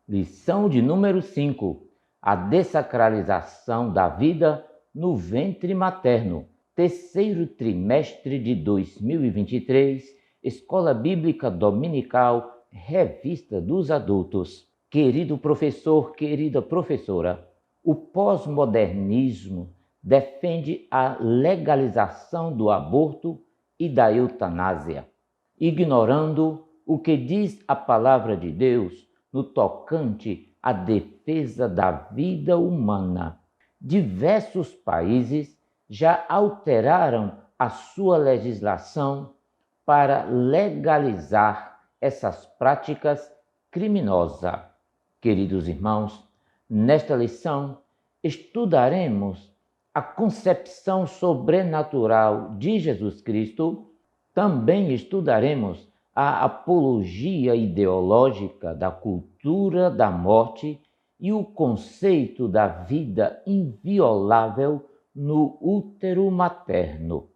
Lição de número 5: a dessacralização da vida no ventre materno. Terceiro trimestre de 2023, Escola Bíblica Dominical, Revista dos Adultos. Querido professor, querida professora, o pós-modernismo defende a legalização do aborto e da eutanásia, ignorando o que diz a palavra de Deus no tocante à defesa da vida humana. Diversos países já alteraram a sua legislação para legalizar essas práticas criminosas. Queridos irmãos, nesta lição estudaremos a concepção sobrenatural de Jesus Cristo. Também estudaremos a apologia ideológica da cultura da morte e o conceito da vida inviolável no útero materno.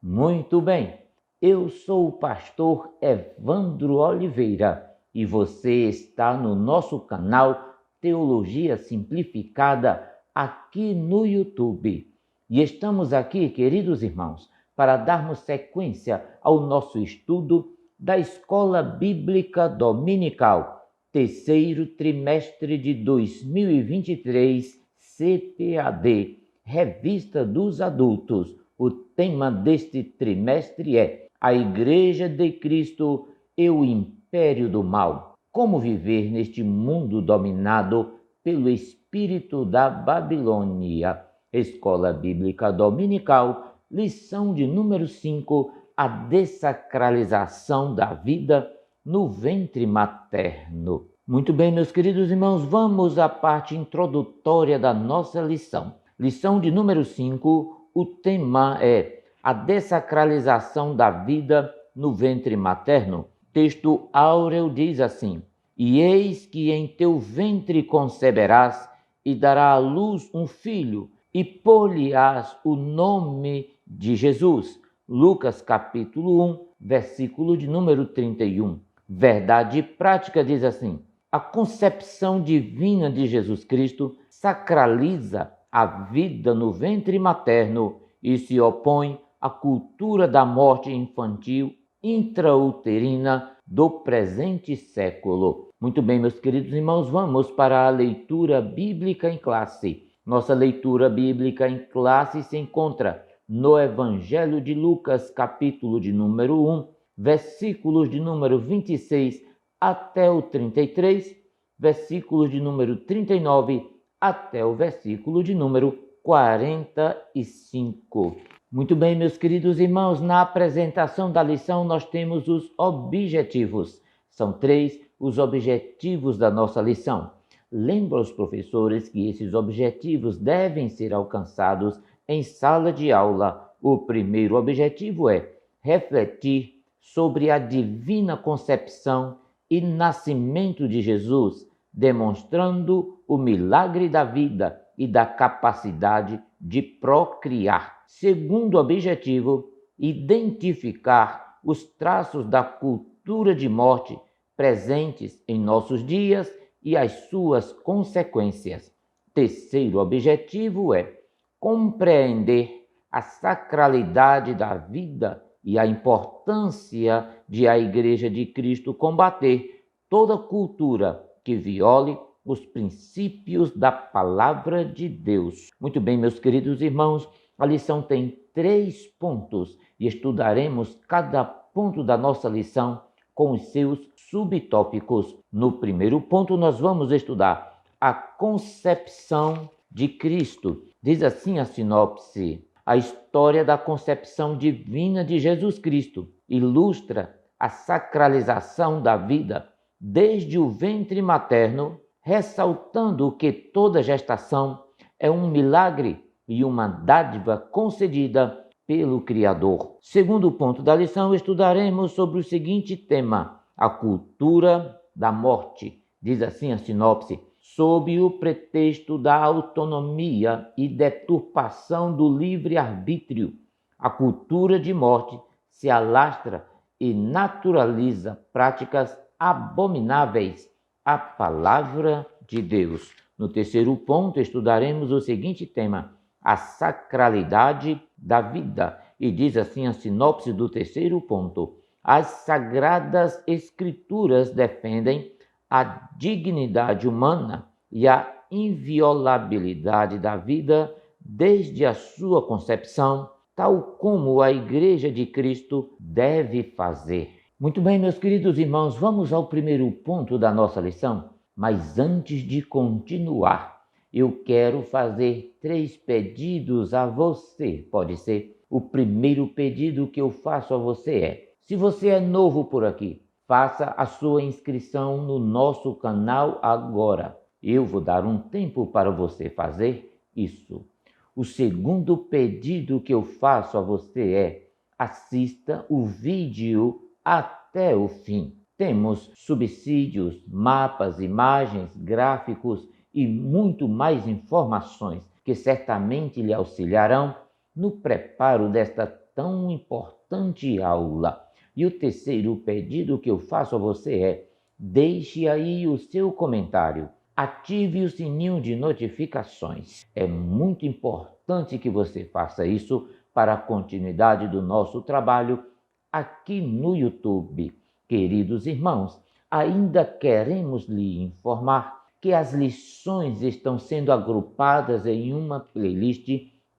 Muito bem, eu sou o pastor Evandro Oliveira e você está no nosso canal Teologia Simplificada aqui no YouTube. E estamos aqui, queridos irmãos, para darmos sequência ao nosso estudo da Escola Bíblica Dominical, terceiro trimestre de 2023, CPAD, Revista dos Adultos. O tema deste trimestre é a Igreja de Cristo e o Império do Mal. Como viver neste mundo dominado pelo espírito da Babilônia. Escola Bíblica Dominical, lição de número 5, a dessacralização da vida no ventre materno. Muito bem, meus queridos irmãos, vamos à parte introdutória da nossa lição. Lição de número 5, o tema é a dessacralização da vida no ventre materno. Texto áureo diz assim: e eis que em teu ventre conceberás e dará à luz um filho, e pôr-lhe-ás o nome de Jesus. Lucas capítulo 1, versículo de número 31. Verdade prática diz assim: a concepção divina de Jesus Cristo sacraliza a vida no ventre materno e se opõe à cultura da morte infantil intrauterina do presente século. Muito bem, meus queridos irmãos, vamos para a leitura bíblica em classe. Nossa leitura bíblica em classe se encontra no Evangelho de Lucas, capítulo de número 1, versículos de número 26 até o 33, versículos de número 39 até o versículo de número 45. Muito bem, meus queridos irmãos, na apresentação da lição nós temos os objetivos. São 3 os objetivos da nossa lição. Lembro aos professores que esses objetivos devem ser alcançados em sala de aula. O primeiro objetivo é refletir sobre a divina concepção e nascimento de Jesus, demonstrando o milagre da vida e da capacidade de procriar. Segundo objetivo, identificar os traços da cultura de morte presentes em nossos dias e as suas consequências. Terceiro objetivo é compreender a sacralidade da vida e a importância de a Igreja de Cristo combater toda cultura que viole os princípios da palavra de Deus. Muito bem, meus queridos irmãos, a lição tem 3 pontos e estudaremos cada ponto da nossa lição com os seus subtópicos. No primeiro ponto, nós vamos estudar a concepção de Cristo. Diz assim a sinopse: a história da concepção divina de Jesus Cristo ilustra a sacralização da vida desde o ventre materno, ressaltando que toda gestação é um milagre e uma dádiva concedida pelo Criador. Segundo ponto da lição, estudaremos sobre o seguinte tema: a cultura da morte. Diz assim a sinopse: sob o pretexto da autonomia e deturpação do livre-arbítrio, a cultura de morte se alastra e naturaliza práticas abomináveis a palavra de Deus. No terceiro ponto, estudaremos o seguinte tema: a sacralidade da vida. E diz assim a sinopse do terceiro ponto: as Sagradas Escrituras defendem a dignidade humana e a inviolabilidade da vida desde a sua concepção, tal como a Igreja de Cristo deve fazer. Muito bem, meus queridos irmãos, vamos ao primeiro ponto da nossa lição. Mas antes de continuar, eu quero fazer 3 pedidos a você. Pode ser? O primeiro pedido que eu faço a você é: se você é novo por aqui, faça a sua inscrição no nosso canal agora. Eu vou dar um tempo para você fazer isso. O segundo pedido que eu faço a você é: assista o vídeo até o fim. Temos subsídios, mapas, imagens, gráficos e muito mais informações que certamente lhe auxiliarão no preparo desta tão importante aula. E o terceiro pedido que eu faço a você é: deixe aí o seu comentário. Ative o sininho de notificações. É muito importante que você faça isso para a continuidade do nosso trabalho aqui no YouTube. Queridos irmãos, ainda queremos lhe informar que as lições estão sendo agrupadas em uma playlist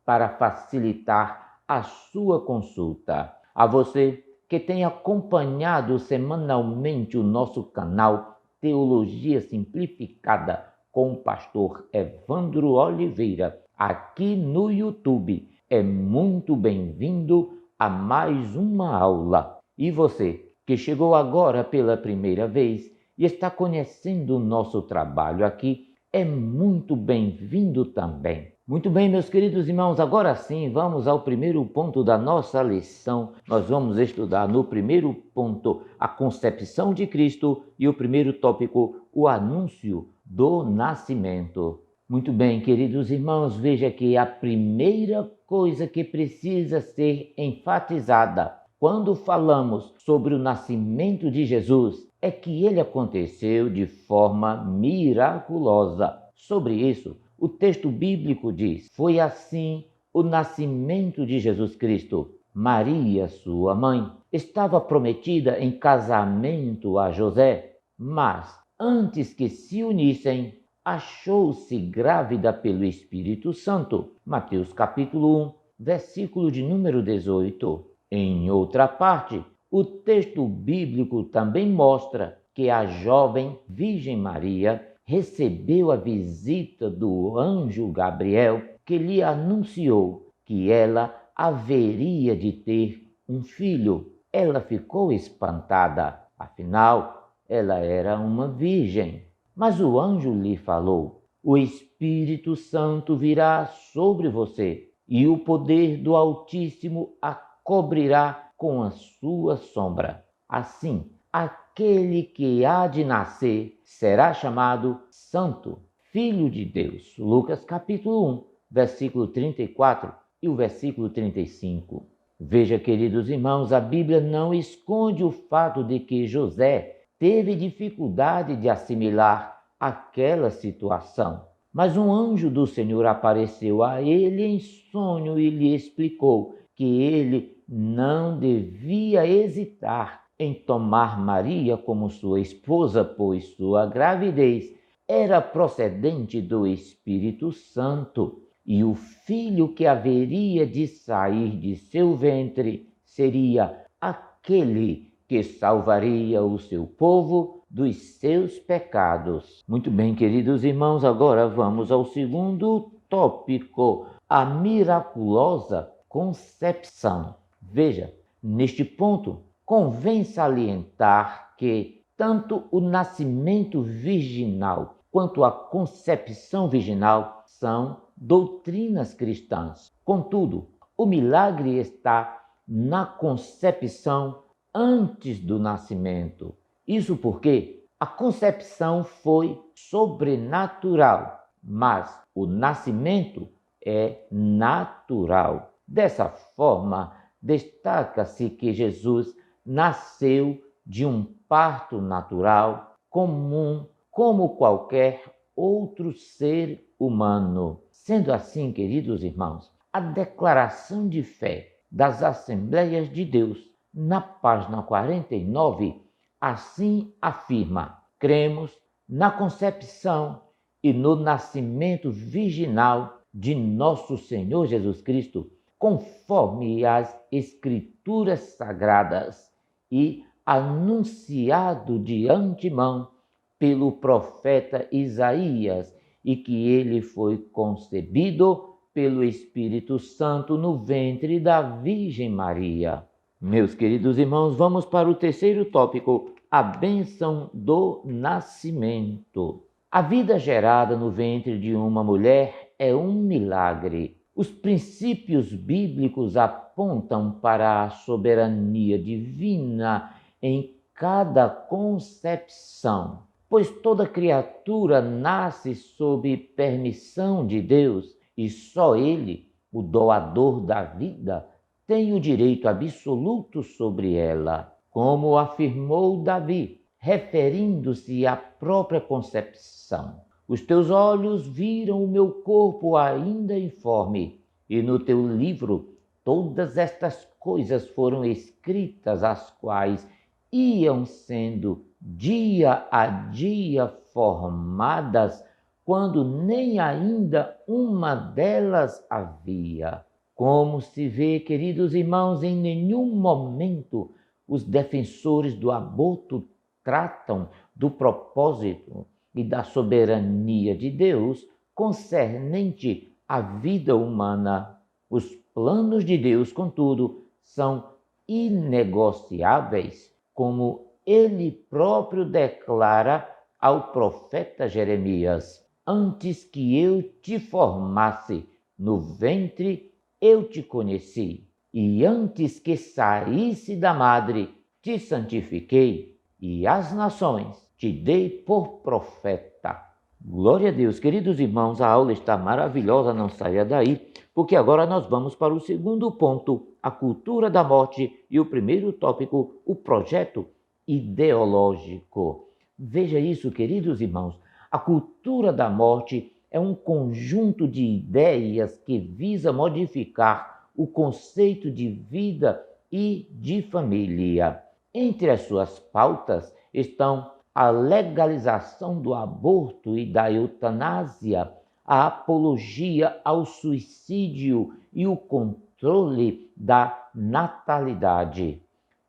para facilitar a sua consulta. A você que tem acompanhado semanalmente o nosso canal Teologia Simplificada com o pastor Evandro Oliveira, aqui no YouTube, é muito bem-vindo a mais uma aula. E você que chegou agora pela primeira vez e está conhecendo o nosso trabalho aqui, é muito bem-vindo também. Muito bem, meus queridos irmãos, agora sim vamos ao primeiro ponto da nossa lição. Nós vamos estudar no primeiro ponto a concepção de Cristo e o primeiro tópico, o anúncio do nascimento. Muito bem, queridos irmãos, veja que a primeira coisa que precisa ser enfatizada quando falamos sobre o nascimento de Jesus é que ele aconteceu de forma miraculosa. Sobre isso, o texto bíblico diz: foi assim o nascimento de Jesus Cristo. Maria, sua mãe, estava prometida em casamento a José, mas antes que se unissem, achou-se grávida pelo Espírito Santo. Mateus capítulo 1, versículo de número 18. Em outra parte, o texto bíblico também mostra que a jovem Virgem Maria recebeu a visita do anjo Gabriel, que lhe anunciou que ela haveria de ter um filho. Ela ficou espantada, afinal, ela era uma virgem. Mas o anjo lhe falou: o Espírito Santo virá sobre você, e o poder do Altíssimo a cobrirá com a sua sombra. Assim, aquele que há de nascer será chamado Santo, Filho de Deus. Lucas capítulo 1, versículo 34 e o versículo 35. Veja, queridos irmãos, a Bíblia não esconde o fato de que José teve dificuldade de assimilar aquela situação. Mas um anjo do Senhor apareceu a ele em sonho e lhe explicou que ele não devia hesitar em tomar Maria como sua esposa, pois sua gravidez era procedente do Espírito Santo, e o filho que haveria de sair de seu ventre seria aquele que salvaria o seu povo dos seus pecados. Muito bem, queridos irmãos, agora vamos ao segundo tópico, a miraculosa concepção. Veja, neste ponto, convém salientar que tanto o nascimento virginal quanto a concepção virginal são doutrinas cristãs. Contudo, o milagre está na concepção antes do nascimento. Isso porque a concepção foi sobrenatural, mas o nascimento é natural. Dessa forma, destaca-se que Jesus nasceu de um parto natural comum como qualquer outro ser humano. Sendo assim, queridos irmãos, a declaração de fé das Assembleias de Deus, na página 49, assim afirma: cremos na concepção e no nascimento virginal de nosso Senhor Jesus Cristo, conforme as Escrituras Sagradas e anunciado de antemão pelo profeta Isaías, e que ele foi concebido pelo Espírito Santo no ventre da Virgem Maria. Meus queridos irmãos, vamos para o terceiro tópico, a bênção do nascimento. A vida gerada no ventre de uma mulher é um milagre. Os princípios bíblicos apontam para a soberania divina em cada concepção, pois toda criatura nasce sob permissão de Deus e só Ele, o doador da vida, tem o direito absoluto sobre ela, como afirmou Davi, referindo-se à própria concepção. Os teus olhos viram o meu corpo ainda informe, e no teu livro todas estas coisas foram escritas, as quais iam sendo dia a dia formadas, quando nem ainda uma delas havia. Como se vê, queridos irmãos, em nenhum momento os defensores do aborto tratam do propósito e da soberania de Deus concernente à vida humana. Os planos de Deus, contudo, são inegociáveis, como ele próprio declara ao profeta Jeremias: antes que eu te formasse no ventre, eu te conheci, e antes que saísse da madre, te santifiquei, e às nações te dei por profeta. Glória a Deus. Queridos irmãos, a aula está maravilhosa, não saia daí, porque agora nós vamos para o segundo ponto, a cultura da morte, e o primeiro tópico, o projeto ideológico. Veja isso, queridos irmãos, a cultura da morte é um conjunto de ideias que visa modificar o conceito de vida e de família. Entre as suas pautas estão a legalização do aborto e da eutanásia, a apologia ao suicídio e o controle da natalidade.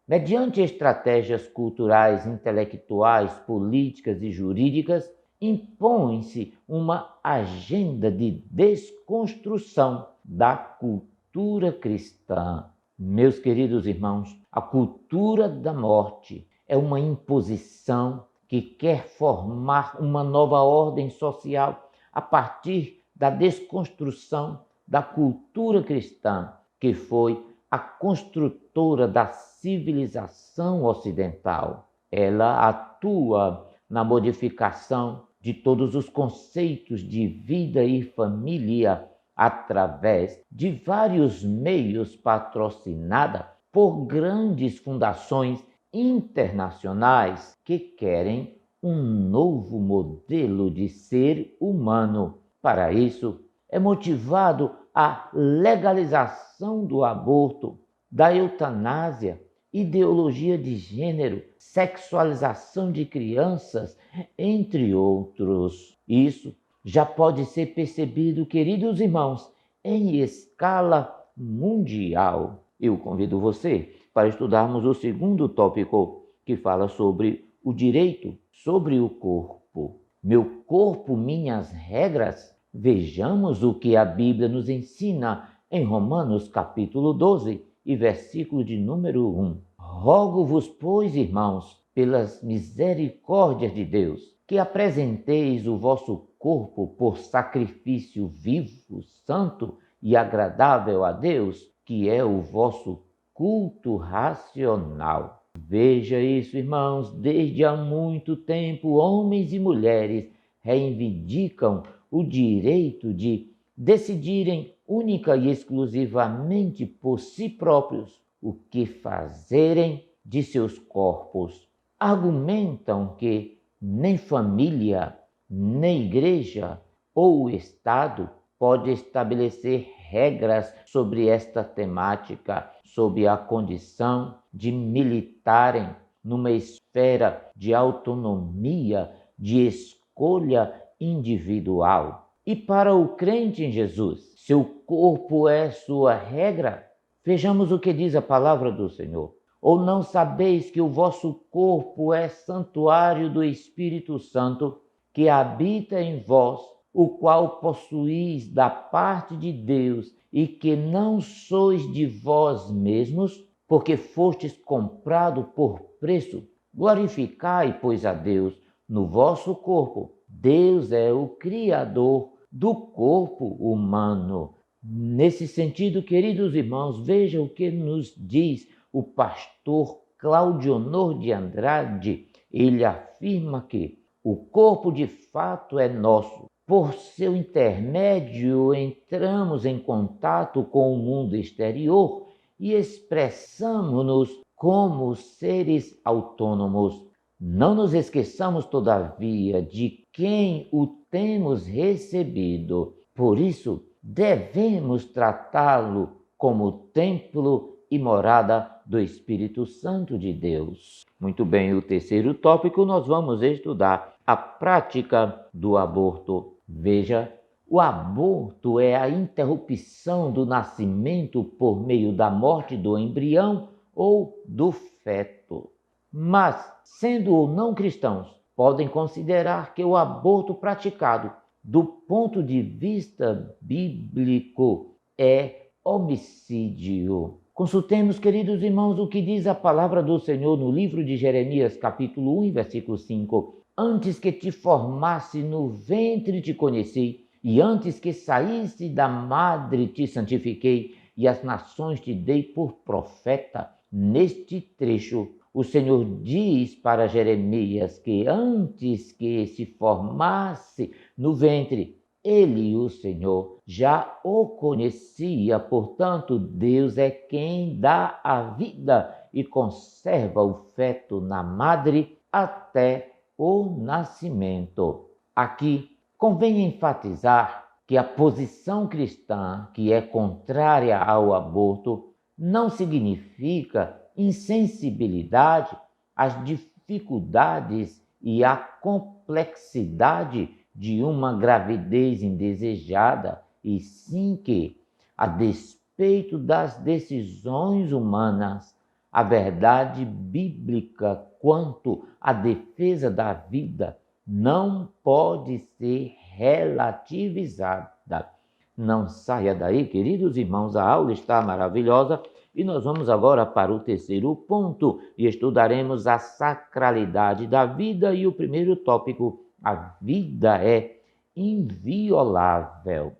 Mediante estratégias culturais, intelectuais, políticas e jurídicas, impõe-se uma agenda de desconstrução da cultura cristã. Meus queridos irmãos, a cultura da morte é uma imposição que quer formar uma nova ordem social a partir da desconstrução da cultura cristã, que foi a construtora da civilização ocidental. Ela atua na modificação de todos os conceitos de vida e família através de vários meios patrocinada por grandes fundações internacionais que querem um novo modelo de ser humano. Para isso, é motivado a legalização do aborto, da eutanásia, ideologia de gênero, sexualização de crianças, entre outros. Isso já pode ser percebido, queridos irmãos, em escala mundial. Eu convido você para estudarmos o segundo tópico, que fala sobre o direito sobre o corpo. Meu corpo, minhas regras. Vejamos o que a Bíblia nos ensina em Romanos capítulo 12 e versículo de número 1. Rogo-vos, pois, irmãos, pelas misericórdias de Deus, que apresenteis o vosso corpo por sacrifício vivo, santo e agradável a Deus, que é o vosso culto racional. Veja isso, irmãos, desde há muito tempo, homens e mulheres reivindicam o direito de decidirem única e exclusivamente por si próprios o que fazerem de seus corpos. Argumentam que nem família, nem igreja ou Estado pode estabelecer regras sobre esta temática, sob a condição de militarem numa esfera de autonomia, de escolha individual. E para o crente em Jesus, seu corpo é sua regra? Vejamos o que diz a palavra do Senhor. Ou não sabeis que o vosso corpo é santuário do Espírito Santo, que habita em vós, o qual possuís da parte de Deus, e que não sois de vós mesmos, porque fostes comprado por preço? Glorificai, pois, a Deus no vosso corpo. Deus é o Criador do corpo humano. Nesse sentido, queridos irmãos, veja o que nos diz o pastor Claudionor de Andrade. Ele afirma que o corpo de fato é nosso. Por seu intermédio, entramos em contato com o mundo exterior e expressamo-nos como seres autônomos. Não nos esqueçamos, todavia, de quem o temos recebido. Por isso, devemos tratá-lo como templo e morada do Espírito Santo de Deus. Muito bem, o terceiro tópico nós vamos estudar a prática do aborto. Veja, o aborto é a interrupção do nascimento por meio da morte do embrião ou do feto. Mas, sendo ou não cristãos, podem considerar que o aborto praticado do ponto de vista bíblico é homicídio. Consultemos, queridos irmãos, o que diz a palavra do Senhor no livro de Jeremias, capítulo 1, versículo 5. Antes que te formasse no ventre te conheci, e antes que saísse da madre te santifiquei, e as nações te dei por profeta. Neste trecho, o Senhor diz para Jeremias que antes que se formasse no ventre, ele, o Senhor, já o conhecia. Portanto, Deus é quem dá a vida e conserva o feto na madre até o nascimento. Aqui convém enfatizar que a posição cristã, que é contrária ao aborto, não significa insensibilidade às dificuldades e à complexidade de uma gravidez indesejada, e sim que, a despeito das decisões humanas, a verdade bíblica quanto à defesa da vida não pode ser relativizada. Não saia daí, queridos irmãos, a aula está maravilhosa e nós vamos agora para o terceiro ponto e estudaremos a sacralidade da vida. E o primeiro tópico: a vida é inviolável.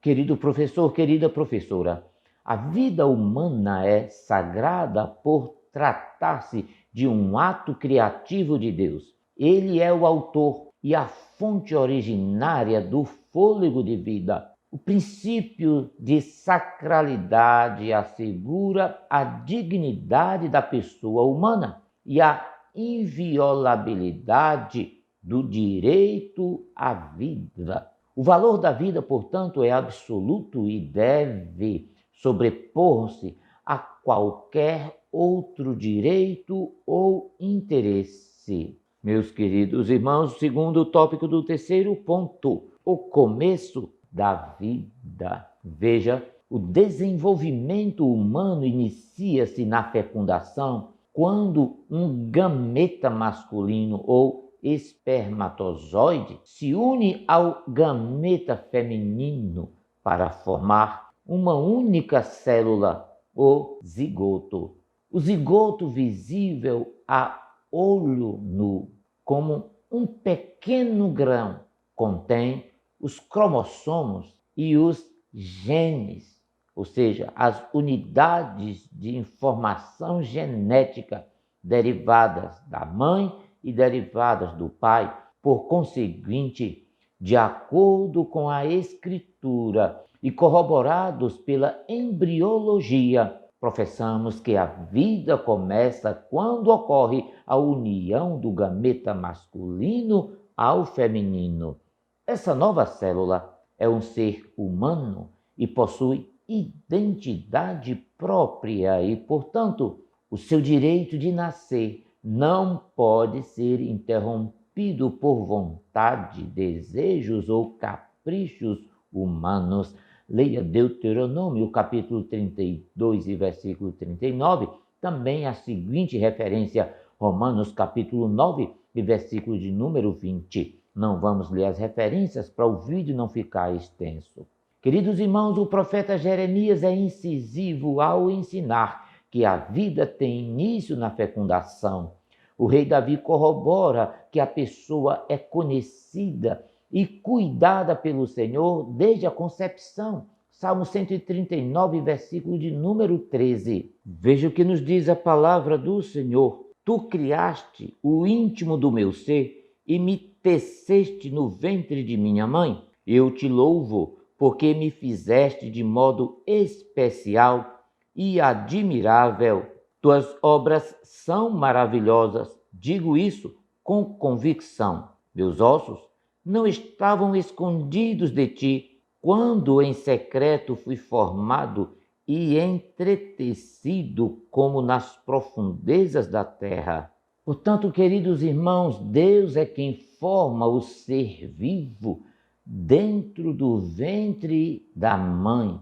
Querido professor, querida professora, a vida humana é sagrada por tratar-se de um ato criativo de Deus. Ele é o autor e a fonte originária do fôlego de vida. O princípio de sacralidade assegura a dignidade da pessoa humana e a inviolabilidade do direito à vida. O valor da vida, portanto, é absoluto e deve sobrepor-se a qualquer outro direito ou interesse. Meus queridos irmãos, segundo o tópico do terceiro ponto, o começo da vida. Veja, o desenvolvimento humano inicia-se na fecundação quando um gameta masculino ou espermatozoide se une ao gameta feminino para formar uma única célula, o zigoto. O zigoto, visível a olho nu como um pequeno grão, contém os cromossomos e os genes, ou seja, as unidades de informação genética derivadas da mãe e derivadas do pai. Por conseguinte, de acordo com a Escritura e corroborados pela embriologia, Professamos que a vida começa quando ocorre a união do gameta masculino ao feminino. Essa nova célula é um ser humano e possui identidade própria e, portanto, o seu direito de nascer não pode ser interrompido por vontade, desejos ou caprichos humanos. Leia Deuteronômio, capítulo 32 e versículo 39, também a seguinte referência, Romanos, capítulo 9 e versículo de número 20. Não vamos ler as referências para o vídeo não ficar extenso. Queridos irmãos, o profeta Jeremias é incisivo ao ensinar que a vida tem início na fecundação. O rei Davi corrobora que a pessoa é conhecida e cuidada pelo Senhor desde a concepção. Salmo 139, versículo de número 13. Veja o que nos diz a palavra do Senhor. Tu criaste o íntimo do meu ser e me teceste no ventre de minha mãe. Eu te louvo, porque me fizeste de modo especial e admirável. Tuas obras são maravilhosas, digo isso com convicção. Meus ossos não estavam escondidos de ti, quando em secreto fui formado e entretecido como nas profundezas da terra. Portanto, queridos irmãos, Deus é quem forma o ser vivo dentro do ventre da mãe.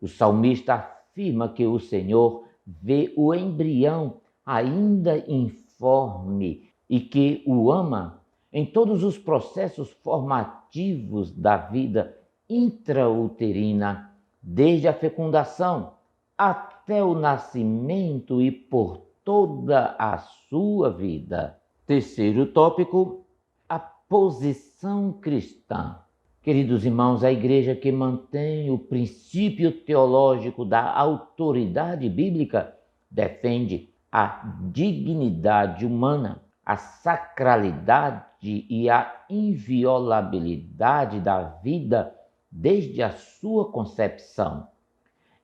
O salmista afirma que o Senhor vê o embrião ainda informe e que o ama em todos os processos formativos da vida intrauterina, desde a fecundação até o nascimento e por toda a sua vida. Terceiro tópico, a posição cristã. Queridos irmãos, a igreja que mantém o princípio teológico da autoridade bíblica defende a dignidade humana, a sacralidade e a inviolabilidade da vida desde a sua concepção.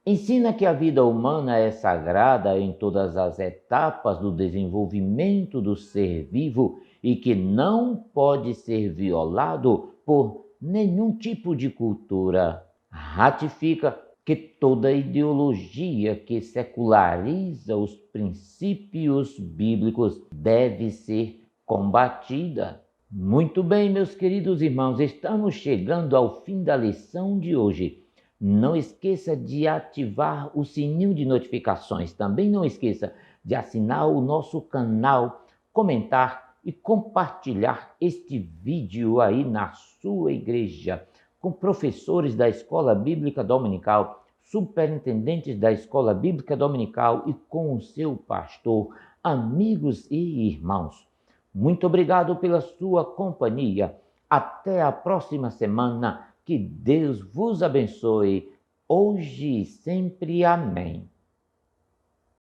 Ensina que a vida humana é sagrada em todas as etapas do desenvolvimento do ser vivo e que não pode ser violado por nenhum tipo de cultura. Ratifica que toda ideologia que seculariza os princípios bíblicos deve ser combatida. Muito bem, meus queridos irmãos, estamos chegando ao fim da lição de hoje. Não esqueça de ativar o sininho de notificações. Também não esqueça de assinar o nosso canal, comentar e compartilhar este vídeo aí na sua igreja, com professores da Escola Bíblica Dominical, superintendentes da Escola Bíblica Dominical e com o seu pastor, amigos e irmãos. Muito obrigado pela sua companhia. Até a próxima semana. Que Deus vos abençoe, hoje e sempre. Amém.